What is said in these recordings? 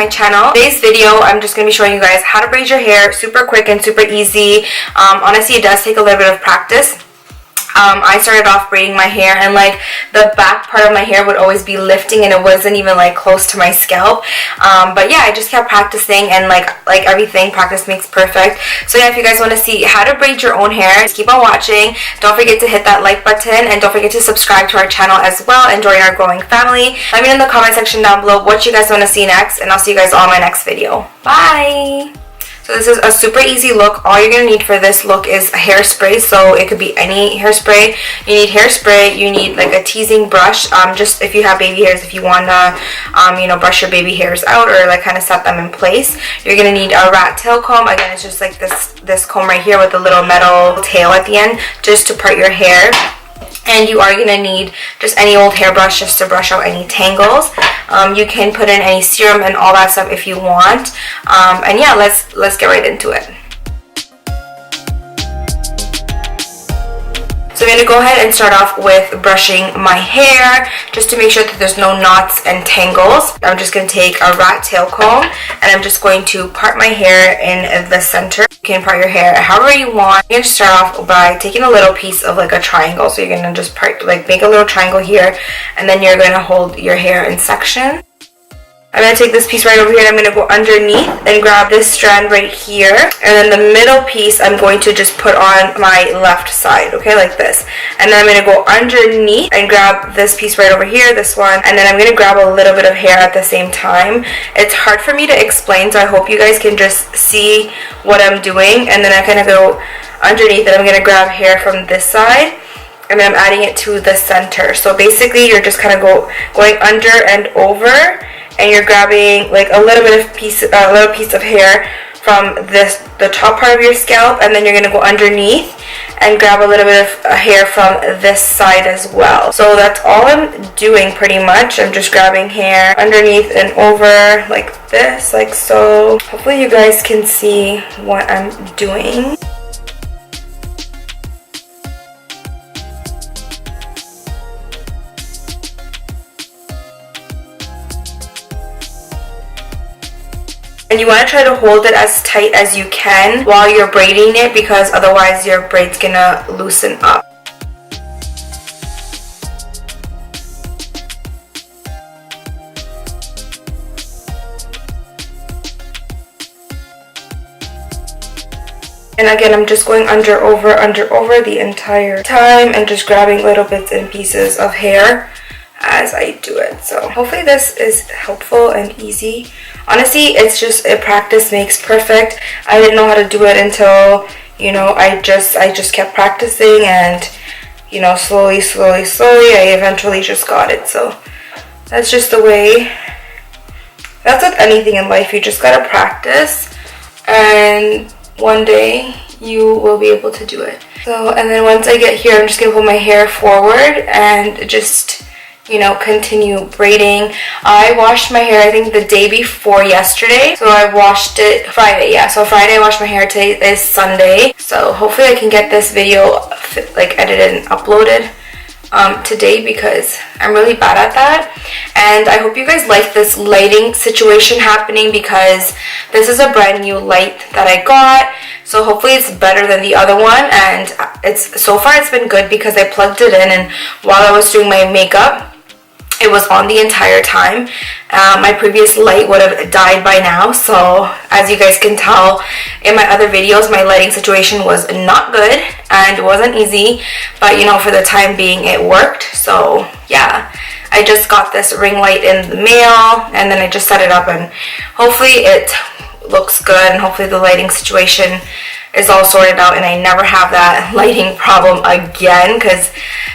my channel. Today's video, I'm just going to be showing you guys how to braid your hair super quick and super easy. Honestly, it does take a little bit of practice. I started off braiding my hair and like the back part of my hair would always be lifting and it wasn't even like close to my scalp. But yeah, I just kept practicing and like everything, practice makes perfect. So yeah, if you guys want to see how to braid your own hair, just keep on watching. Don't forget to hit that like button and don't forget to subscribe to our channel as well and join our growing family. Let me know in the comment section down below what you guys want to see next, and I'll see you guys all in my next video. Bye! So this is a super easy look. All you're going to need for this look is a hairspray. So it could be any hairspray. You need hairspray. You need like a teasing brush. Just if you have baby hairs, if you want to, you know, brush your baby hairs out or like kind of set them in place. You're going to need a rat tail comb. Again, it's just like this comb right here with a little metal tail at the end just to part your hair. And you are going to need just any old hairbrush just to brush out any tangles. You can put in any serum and all that stuff if you want. And yeah, let's get right into it. So I'm going to go ahead and start off with brushing my hair just to make sure that there's no knots and tangles. I'm just going to take a rat tail comb and I'm just going to part my hair in the center. You can part your hair however you want. You're going to start off by taking a little piece of like a triangle. So you're going to just part, like make a little triangle here, and then you're going to hold your hair in sections. I'm going to take this piece right over here and I'm going to go underneath and grab this strand right here. And then the middle piece I'm going to just put on my left side, okay, like this. And then I'm going to go underneath and grab this piece right over here, this one. And then I'm going to grab a little bit of hair at the same time. It's hard for me to explain, so I hope you guys can just see what I'm doing. And then I'm going to go underneath and I'm going to grab hair from this side. And then I'm adding it to the center. So basically you're just kind of going under and over. And you're grabbing like a little piece of hair from the top part of your scalp, and then you're gonna go underneath and grab a little bit of hair from this side as well. So that's all I'm doing pretty much. I'm just grabbing hair underneath and over like this, like so. Hopefully you guys can see what I'm doing. And you want to try to hold it as tight as you can while you're braiding it, because otherwise your braid's gonna loosen up. And again, I'm just going under, over the entire time and just grabbing little bits and pieces of hair as I do it. So hopefully this is helpful and easy. Honestly, it's just a practice makes perfect. I didn't know how to do it until, you know, I just kept practicing, and you know, slowly I eventually just got it. So that's just the way. That's with anything in life, you just gotta practice and one day you will be able to do it. So, and then once I get here, I'm just gonna pull my hair forward and just, you know, continue braiding. I washed my hair I think the day before yesterday, so I washed it Friday. Yeah, so Friday I washed my hair. Today is Sunday, so hopefully I can get this video like edited and uploaded today, because I'm really bad at that. And I hope you guys like this lighting situation happening, because this is a brand new light that I got, so hopefully it's better than the other one. And so far it's been good because I plugged it in, and while I was doing my makeup it was on the entire time. My previous light would have died by now, so as you guys can tell in my other videos, my lighting situation was not good and it wasn't easy, but you know, for the time being it worked. So yeah, I just got this ring light in the mail and then I just set it up, and hopefully it looks good and hopefully the lighting situation is all sorted out and I never have that lighting problem again, because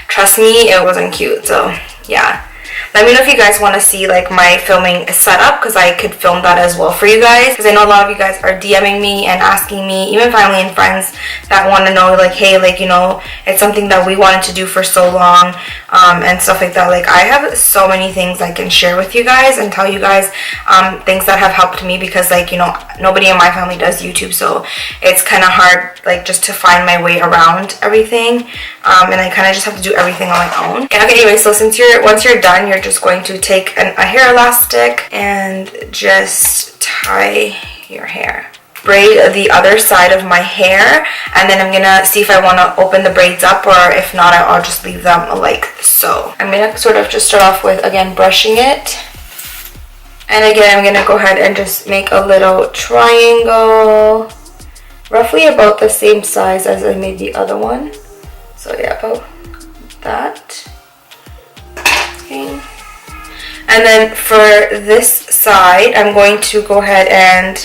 trust me, it wasn't cute. So yeah, let me know if you guys want to see like my filming setup, because I could film that as well for you guys, because I know a lot of you guys are DMing me and asking me, even family and friends that want to know like, hey, like, you know, it's something that we wanted to do for so long, and stuff like that. Like, I have so many things I can share with you guys and tell you guys things that have helped me, because like, you know, nobody in my family does YouTube, so it's kind of hard like just to find my way around everything, and I kind of just have to do everything on my own. And okay, anyway, so once you're done, done, you're just going to take a hair elastic and just tie your hair. Braid the other side of my hair, and then I'm gonna see if I want to open the braids up, or if not, I'll just leave them like so. I'm gonna sort of just start off with, again, brushing it. And again, I'm gonna go ahead and just make a little triangle, roughly about the same size as I made the other one. So yeah, about that. Okay. And then for this side, I'm going to go ahead and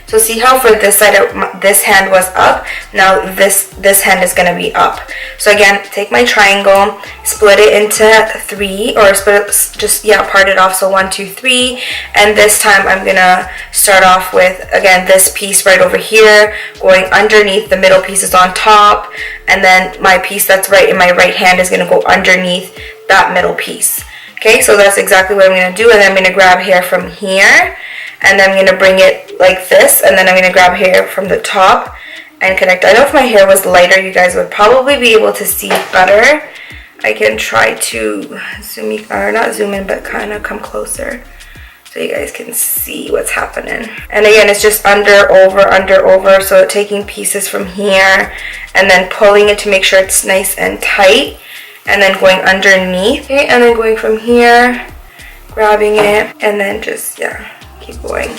so see how for this side this hand was up, now this hand is going to be up. So again, take my triangle, split it into 3, or split it, just part it off, so 1 2 3, and this time I'm gonna start off with, again, this piece right over here going underneath, the middle piece is on top, and then my piece that's right in my right hand is going to go underneath that middle piece. Okay, so that's exactly what I'm going to do, and then I'm going to grab hair from here, and then I'm going to bring it like this, and then I'm going to grab hair from the top and connect. I know if my hair was lighter, you guys would probably be able to see better. I can try to zoom in, or not zoom in, but kind of come closer so you guys can see what's happening. And again, it's just under, over, so taking pieces from here and then pulling it to make sure it's nice and tight, and then going underneath. Okay, and then going from here, grabbing it, and then just, keep going.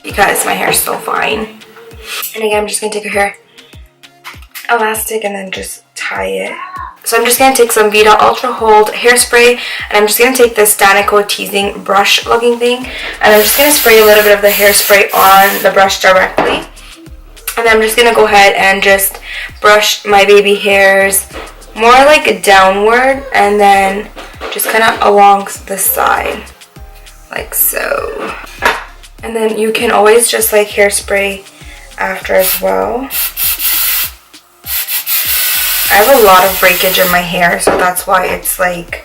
You guys, my hair is so fine. And again, I'm just going to take a hair elastic and then just tie it. So I'm just going to take some Vita Ultra Hold hairspray, and I'm just going to take this Danico teasing brush looking thing, and I'm just going to spray a little bit of the hairspray on the brush directly. And then I'm just going to go ahead and just brush my baby hairs more like downward, and then just kind of along the side, like so. And then you can always just like hairspray after as well. I have a lot of breakage in my hair, so that's why it's like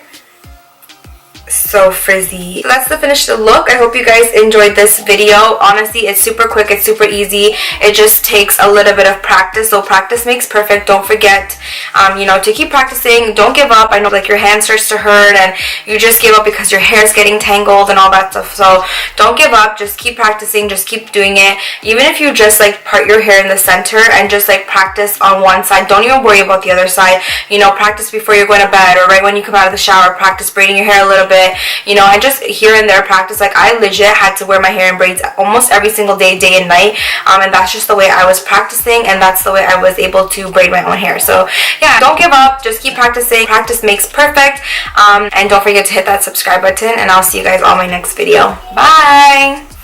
so frizzy. So that's the finished look. I hope you guys enjoyed this video. Honestly, it's super quick, it's super easy. It just takes a little bit of practice, so practice makes perfect. Don't forget to keep practicing. Don't give up. I know like your hand starts to hurt and you just give up because your hair is getting tangled and all that stuff, so don't give up. Just keep practicing, just keep doing it. Even if you just like part your hair in the center and just like practice on one side, don't even worry about the other side. Practice before you're going to bed, or right when you come out of the shower, practice braiding your hair a little bit, and just here and there practice. Like I legit had to wear my hair in braids almost every single day, day and night, and that's just the way I was practicing, and that's the way I was able to braid my own hair. So yeah, don't give up, just keep practicing. Practice makes perfect. And don't forget to hit that subscribe button, and I'll see you guys on my next video. Bye.